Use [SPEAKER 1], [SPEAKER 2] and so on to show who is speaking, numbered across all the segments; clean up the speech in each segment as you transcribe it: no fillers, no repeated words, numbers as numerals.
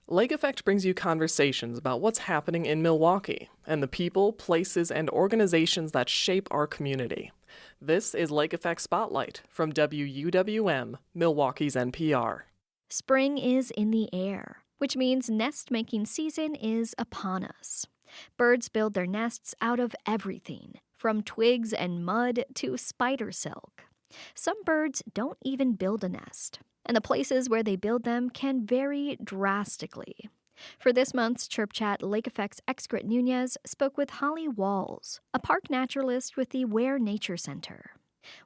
[SPEAKER 1] Lake Effect brings you conversations about what's happening in Milwaukee and the people, places, and organizations that shape our community. This is Lake Effect Spotlight from WUWM, Milwaukee's NPR.
[SPEAKER 2] Spring is in the air, which means nest making season is upon us. Birds build their nests out of everything, from twigs and mud to spider silk. Some birds don't even build a nest, and the places where they build them can vary drastically. For this month's Chirp Chat, Lake Effect's Xcaret Nuñez spoke with Holly Walz, a park naturalist with the Wehr Nature Center.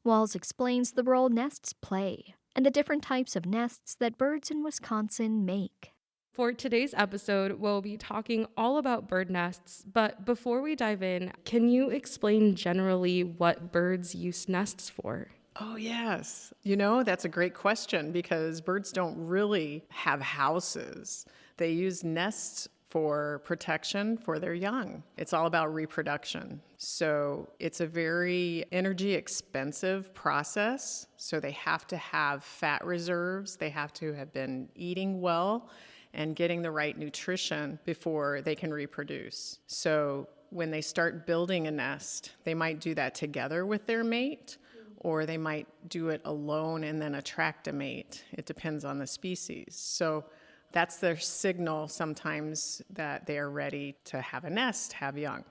[SPEAKER 2] Walz explains the role nests play and the different types of nests that birds in Wisconsin make.
[SPEAKER 3] For today's episode, we'll be talking all about bird nests, but before we dive in, can you explain generally what birds use nests for?
[SPEAKER 4] Oh, yes. That's a great question because birds don't really have houses. They use nests for protection for their young. It's all about reproduction. So it's a very energy expensive process. So they have to have fat reserves. They have to have been eating well and getting the right nutrition before they can reproduce. So when they start building a nest, they might do that together with their mate, or they might do it alone and then attract a mate. It depends on the species. So that's their signal sometimes that they are ready to have a nest, have young.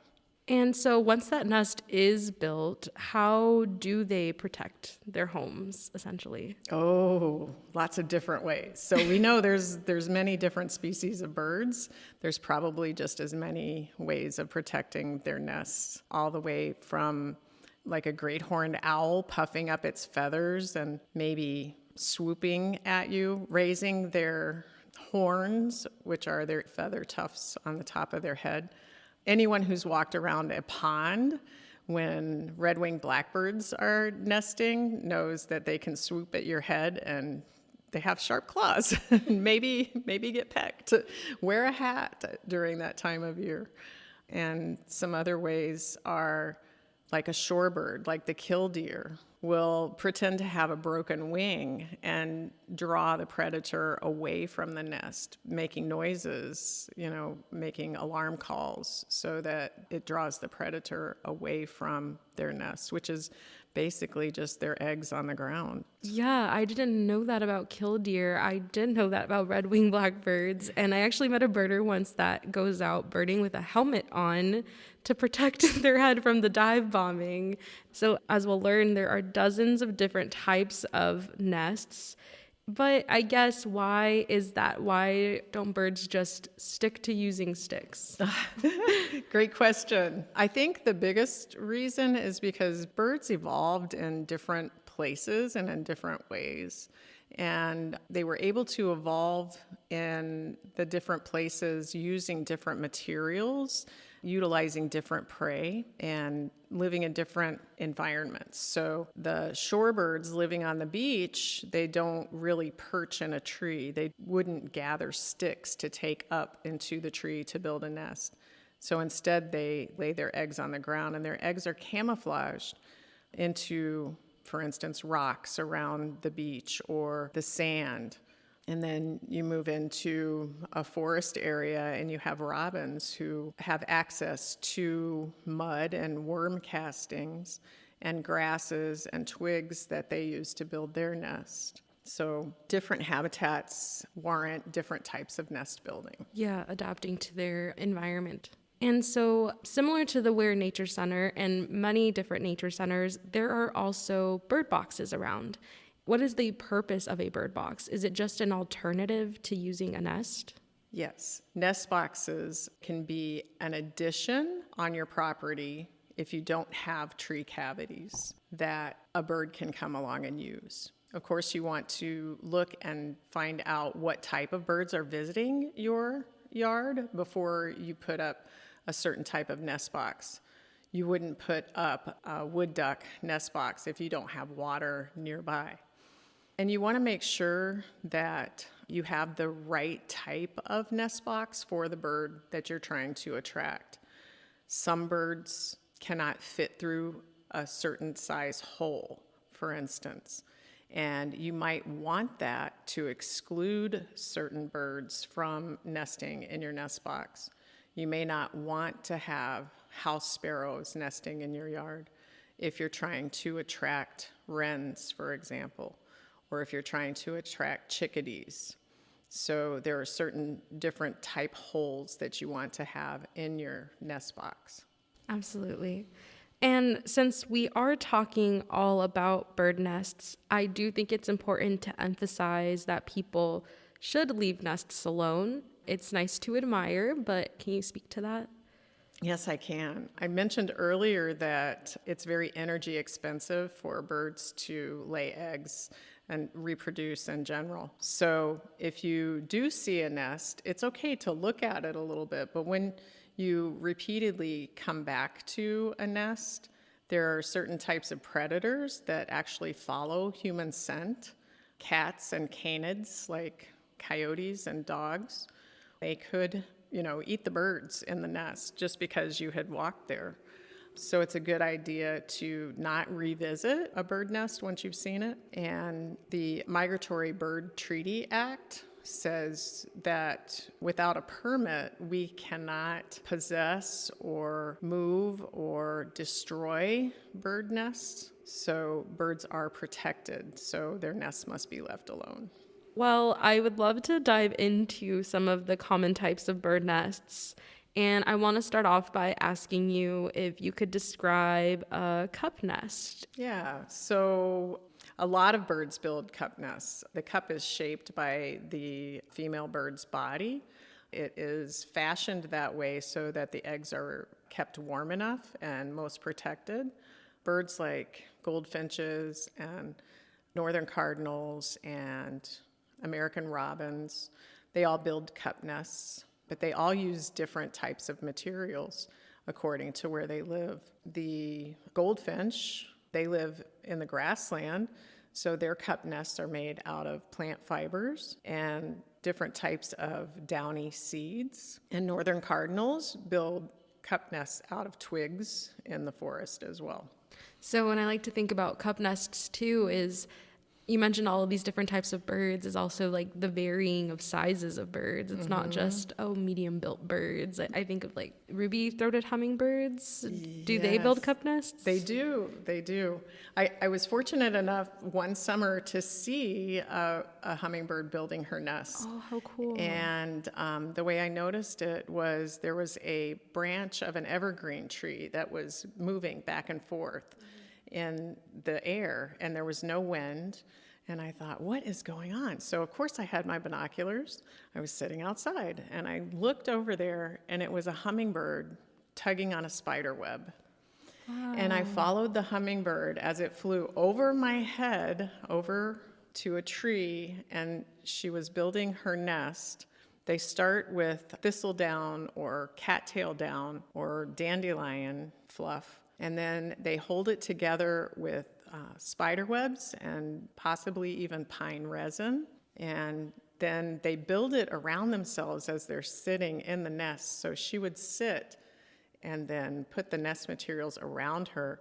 [SPEAKER 3] And so once that nest is built, how do they protect their homes, essentially?
[SPEAKER 4] Oh, lots of different ways. So we know there's many different species of birds. There's probably just as many ways of protecting their nests, all the way from like a great horned owl puffing up its feathers and maybe swooping at you, raising their horns, which are their feather tufts on the top of their head. Anyone who's walked around a pond when red-winged blackbirds are nesting knows that they can swoop at your head and they have sharp claws. maybe get pecked. Wear a hat during that time of year. And some other ways are like a shorebird, like the killdeer, will pretend to have a broken wing and draw the predator away from the nest, making noises, making alarm calls so that it draws the predator away from their nest, which is basically just their eggs on the ground.
[SPEAKER 3] Yeah, I didn't know that about killdeer. I did know that about red-winged blackbirds. And I actually met a birder once that goes out birding with a helmet on to protect their head from the dive bombing. So as we'll learn, there are dozens of different types of nests. But I guess why is that? Why don't birds just stick to using sticks?
[SPEAKER 4] Great question. I think the biggest reason is because birds evolved in different places and in different ways. And they were able to evolve in the different places using different materials, utilizing different prey, and living in different environments. So the shorebirds living on the beach, they don't really perch in a tree. They wouldn't gather sticks to take up into the tree to build a nest. So instead, they lay their eggs on the ground, and their eggs are camouflaged into, for instance, rocks around the beach or the sand. And then you move into a forest area and you have robins who have access to mud and worm castings and grasses and twigs that they use to build their nest. So different habitats warrant different types of nest building.
[SPEAKER 3] Yeah, adapting to their environment. And so, similar to the Wehr Nature Center and many different nature centers, there are also bird boxes around. What is the purpose of a bird box? Is it just an alternative to using a nest?
[SPEAKER 4] Yes. Nest boxes can be an addition on your property if you don't have tree cavities that a bird can come along and use. Of course, you want to look and find out what type of birds are visiting your yard before you put up a certain type of nest box. You wouldn't put up a wood duck nest box if you don't have water nearby. And you want to make sure that you have the right type of nest box for the bird that you're trying to attract. Some birds cannot fit through a certain size hole, for instance. And you might want that to exclude certain birds from nesting in your nest box. You may not want to have house sparrows nesting in your yard if you're trying to attract wrens, for example, or if you're trying to attract chickadees. So there are certain different type holes that you want to have in your nest box.
[SPEAKER 3] Absolutely. And since we are talking all about bird nests, I do think it's important to emphasize that people should leave nests alone. It's nice to admire, but can you speak to that?
[SPEAKER 4] Yes, I can. I mentioned earlier that it's very energy expensive for birds to lay eggs and reproduce in general. So if you do see a nest, it's okay to look at it a little bit, but when you repeatedly come back to a nest, there are certain types of predators that actually follow human scent. Cats and canids, like coyotes and dogs, they could, eat the birds in the nest just because you had walked there. So it's a good idea to not revisit a bird nest once you've seen it. And the Migratory Bird Treaty Act says that without a permit, we cannot possess or move or destroy bird nests. So birds are protected, so their nests must be left alone.
[SPEAKER 3] Well, I would love to dive into some of the common types of bird nests. And I want to start off by asking you if you could describe a cup nest.
[SPEAKER 4] Yeah, so a lot of birds build cup nests. The cup is shaped by the female bird's body. It is fashioned that way so that the eggs are kept warm enough and most protected. Birds like goldfinches and northern cardinals and American robins, they all build cup nests, but they all use different types of materials according to where they live. The goldfinch, they live in the grassland, so their cup nests are made out of plant fibers and different types of downy seeds. And northern cardinals build cup nests out of twigs in the forest as well.
[SPEAKER 3] So when I like to think about cup nests too is, you mentioned all of these different types of birds is also like the varying of sizes of birds. It's not just, medium built birds. I think of like ruby-throated hummingbirds. Do they build cup nests?
[SPEAKER 4] They do. I was fortunate enough one summer to see a hummingbird building her nest.
[SPEAKER 3] Oh, how cool.
[SPEAKER 4] And the way I noticed it was there was a branch of an evergreen tree that was moving back and forth in the air, and there was no wind. And I thought, what is going on? So of course I had my binoculars. I was sitting outside and I looked over there, and it was a hummingbird tugging on a spiderweb. Wow. And I followed the hummingbird as it flew over my head, over to a tree, and she was building her nest. They start with thistledown or cattail down or dandelion fluff, and then they hold it together with spider webs and possibly even pine resin. And then they build it around themselves as they're sitting in the nest. So she would sit and then put the nest materials around her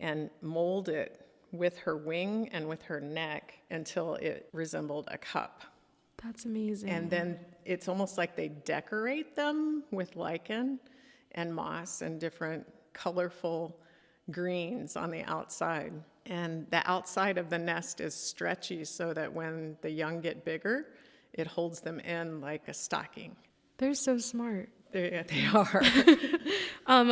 [SPEAKER 4] and mold it with her wing and with her neck until it resembled a cup.
[SPEAKER 3] That's amazing.
[SPEAKER 4] And then it's almost like they decorate them with lichen and moss and different colorful greens on the outside. And the outside of the nest is stretchy so that when the young get bigger, it holds them in like a stocking.
[SPEAKER 3] They're so smart.
[SPEAKER 4] They are.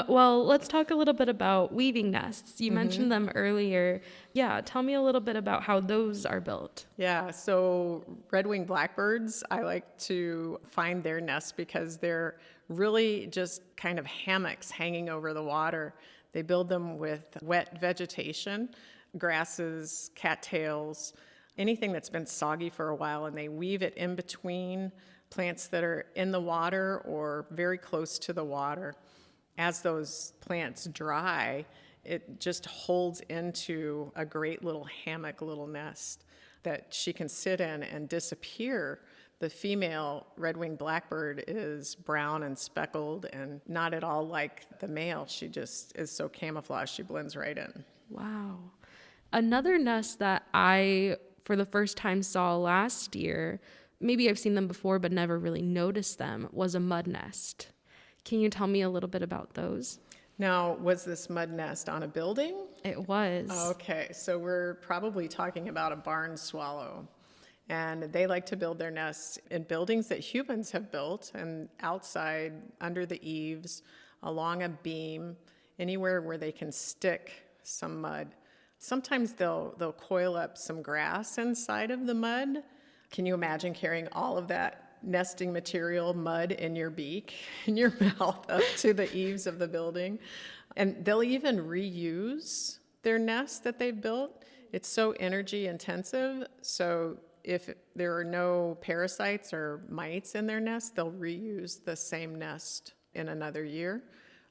[SPEAKER 3] Well, let's talk a little bit about weaving nests. You mentioned them earlier. Yeah, tell me a little bit about how those are built.
[SPEAKER 4] Yeah, so red-winged blackbirds, I like to find their nests because they're really just kind of hammocks hanging over the water. They build them with wet vegetation, grasses, cattails, anything that's been soggy for a while, and they weave it in between plants that are in the water or very close to the water. As those plants dry, it just holds into a great little hammock, little nest that she can sit in and disappear. The female red-winged blackbird is brown and speckled and not at all like the male. She just is so camouflaged, she blends right in.
[SPEAKER 3] Wow. Another nest that I for the first time saw last year, maybe I've seen them before but never really noticed them, was a mud nest. Can you tell me a little bit about those?
[SPEAKER 4] Now, was this mud nest on a building?
[SPEAKER 3] It was.
[SPEAKER 4] Okay, so we're probably talking about a barn swallow. And they like to build their nests in buildings that humans have built, and outside, under the eaves, along a beam, anywhere where they can stick some mud. Sometimes they'll coil up some grass inside of the mud. Can you imagine carrying all of that nesting material, mud, in your beak, in your mouth, up to the eaves of the building? And they'll even reuse their nest that they've built. It's so energy intensive, so if there are no parasites or mites in their nest, they'll reuse the same nest in another year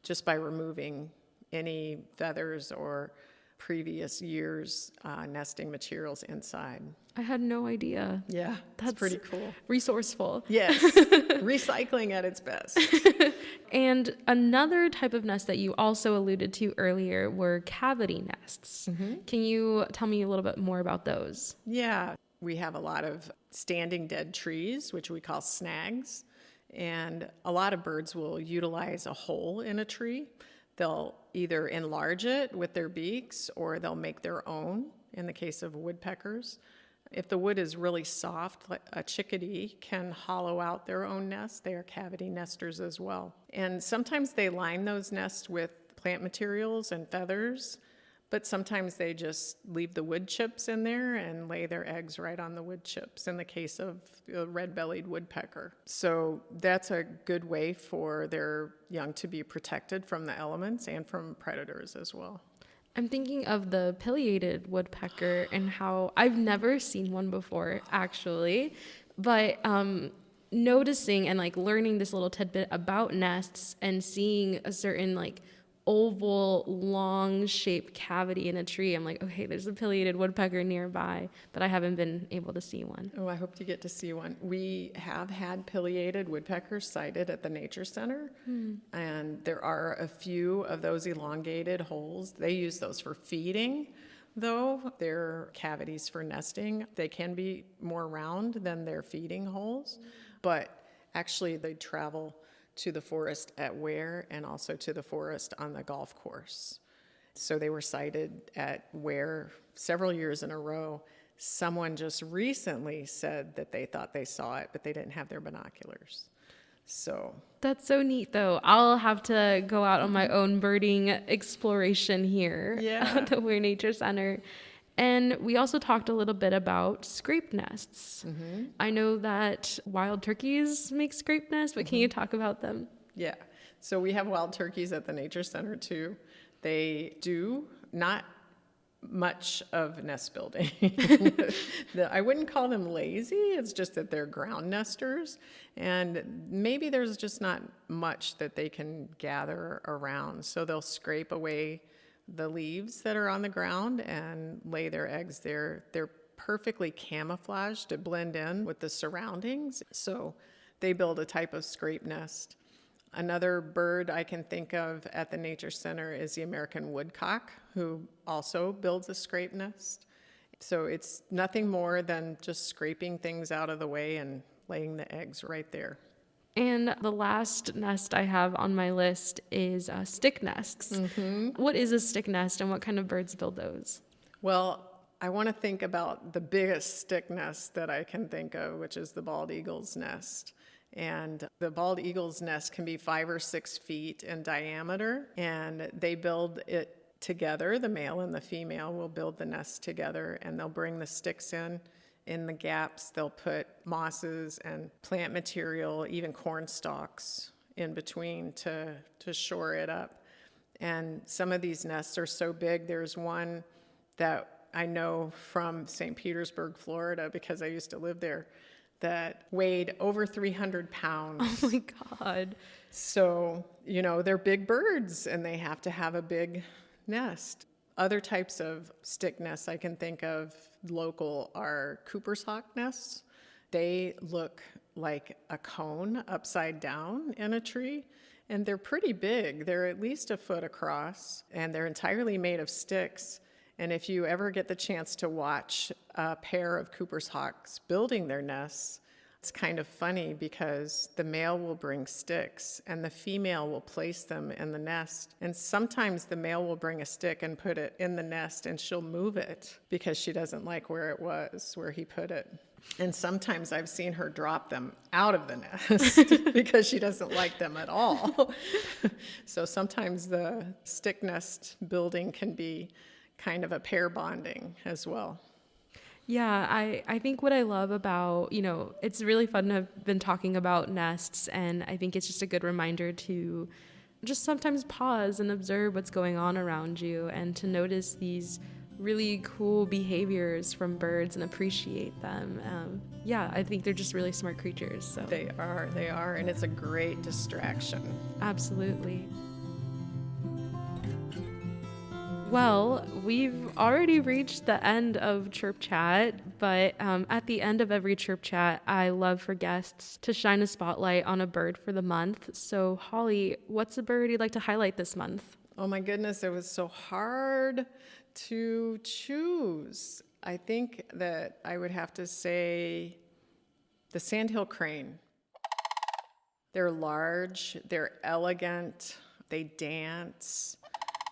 [SPEAKER 4] just by removing any feathers or previous year's nesting materials inside.
[SPEAKER 3] I had no idea.
[SPEAKER 4] Yeah, that's pretty cool.
[SPEAKER 3] Resourceful.
[SPEAKER 4] Yes, recycling at its best.
[SPEAKER 3] And another type of nest that you also alluded to earlier were cavity nests. Can you tell me a little bit more about those?
[SPEAKER 4] Yeah, we have a lot of standing dead trees, which we call snags, and a lot of birds will utilize a hole in a tree. They'll either enlarge it with their beaks or they'll make their own, in the case of woodpeckers. If the wood is really soft, like a chickadee can hollow out their own nest. They are cavity nesters as well. And sometimes they line those nests with plant materials and feathers, but sometimes they just leave the wood chips in there and lay their eggs right on the wood chips, in the case of a red-bellied woodpecker. So that's a good way for their young to be protected from the elements and from predators as well.
[SPEAKER 3] I'm thinking of the pileated woodpecker and how I've never seen one before, actually, but noticing and like learning this little tidbit about nests and seeing a certain like oval, long-shaped cavity in a tree. I'm like, okay, there's a pileated woodpecker nearby, but I haven't been able to see one.
[SPEAKER 4] Oh, I hope you get to see one. We have had pileated woodpeckers sighted at the Nature Center, and there are a few of those elongated holes. They use those for feeding, though. They're cavities for nesting. They can be more round than their feeding holes, but actually they travel to the forest at Wehr and also to the forest on the golf course. So they were sighted at Wehr several years in a row. Someone just recently said that they thought they saw it, but they didn't have their binoculars. So
[SPEAKER 3] that's so neat, though. I'll have to go out on my own birding exploration here at the Wehr Nature Center. And we also talked a little bit about scrape nests. I know that wild turkeys make scrape nests, but can you talk about them? Yeah.
[SPEAKER 4] So we have wild turkeys at the Nature Center too. They do not much of nest building. I wouldn't call them lazy. It's just that they're ground nesters. And maybe there's just not much that they can gather around. So they'll scrape away the leaves that are on the ground and lay their eggs there. They're perfectly camouflaged to blend in with the surroundings. So they build a type of scrape nest. Another bird I can think of at the Nature Center is the American woodcock, who also builds a scrape nest. So it's nothing more than just scraping things out of the way and laying the eggs right there.
[SPEAKER 3] And the last nest I have on my list is stick nests. What is a stick nest and what kind of birds build those?
[SPEAKER 4] Well, I want to think about the biggest stick nest that I can think of, which is the bald eagle's nest. And the bald eagle's nest can be 5 or 6 feet in diameter, and they build it together. The male and the female will build the nest together, and they'll bring the sticks in the gaps. They'll put mosses and plant material, even corn stalks in between to shore it up. And some of these nests are so big. There's one that I know from St. Petersburg, Florida, because I used to live there, that weighed over 300 pounds.
[SPEAKER 3] Oh my God.
[SPEAKER 4] So, they're big birds and they have to have a big nest. Other types of stick nests I can think of local are Cooper's hawk nests. They look like a cone upside down in a tree, and they're pretty big. They're at least a foot across, and they're entirely made of sticks. And if you ever get the chance to watch a pair of Cooper's hawks building their nests, it's kind of funny because the male will bring sticks and the female will place them in the nest. And sometimes the male will bring a stick and put it in the nest and she'll move it because she doesn't like where it was, where he put it. And sometimes I've seen her drop them out of the nest because she doesn't like them at all. So sometimes the stick nest building can be kind of a pair bonding as well.
[SPEAKER 3] Yeah, I think what I love about, it's really fun to have been talking about nests, and I think it's just a good reminder to just sometimes pause and observe what's going on around you and to notice these really cool behaviors from birds and appreciate them. I think they're just really smart creatures. So
[SPEAKER 4] They are, and it's a great distraction.
[SPEAKER 3] Absolutely. Well, we've already reached the end of Chirp Chat, but at the end of every Chirp Chat, I love for guests to shine a spotlight on a bird for the month. So, Holly, what's a bird you'd like to highlight this month?
[SPEAKER 4] Oh my goodness, it was so hard to choose. I think that I would have to say the sandhill crane. They're large, they're elegant, they dance.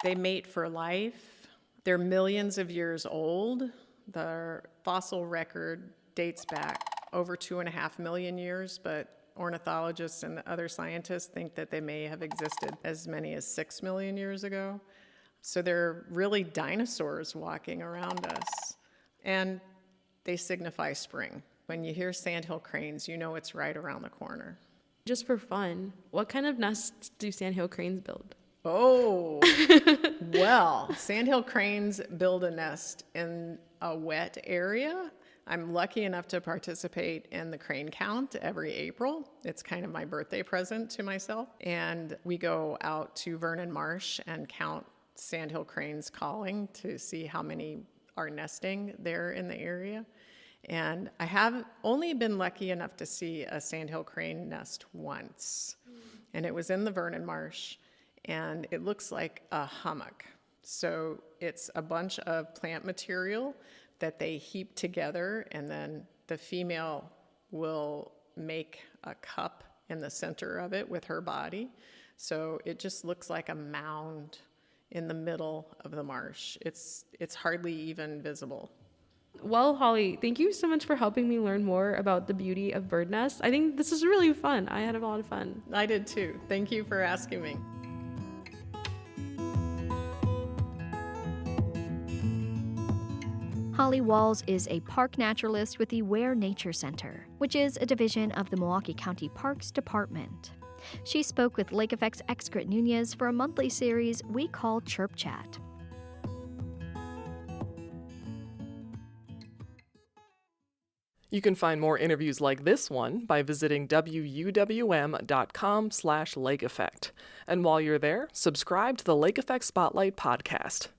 [SPEAKER 4] They mate for life. They're millions of years old. Their fossil record dates back over 2.5 million years, but ornithologists and other scientists think that they may have existed as many as 6 million years ago. So they're really dinosaurs walking around us. And they signify spring. When you hear sandhill cranes, you know it's right around the corner.
[SPEAKER 3] Just for fun, what kind of nests do sandhill cranes build?
[SPEAKER 4] Oh, well, sandhill cranes build a nest in a wet area. I'm lucky enough to participate in the crane count every April. It's kind of my birthday present to myself. And we go out to Vernon Marsh and count sandhill cranes calling to see how many are nesting there in the area. And I have only been lucky enough to see a sandhill crane nest once. And it was in the Vernon Marsh. And it looks like a hummock. So it's a bunch of plant material that they heap together, and then the female will make a cup in the center of it with her body. So it just looks like a mound in the middle of the marsh. It's hardly even visible.
[SPEAKER 3] Well, Holly, thank you so much for helping me learn more about the beauty of bird nests. I think this is really fun. I had a lot of fun.
[SPEAKER 4] I did too. Thank you for asking me.
[SPEAKER 2] Holly Walz is a park naturalist with the Wehr Nature Center, which is a division of the Milwaukee County Parks Department. She spoke with Lake Effect's Xcaret Nuñez for a monthly series we call Chirp Chat.
[SPEAKER 1] You can find more interviews like this one by visiting wuwm.com/lakeeffect. And while you're there, subscribe to the Lake Effect Spotlight podcast.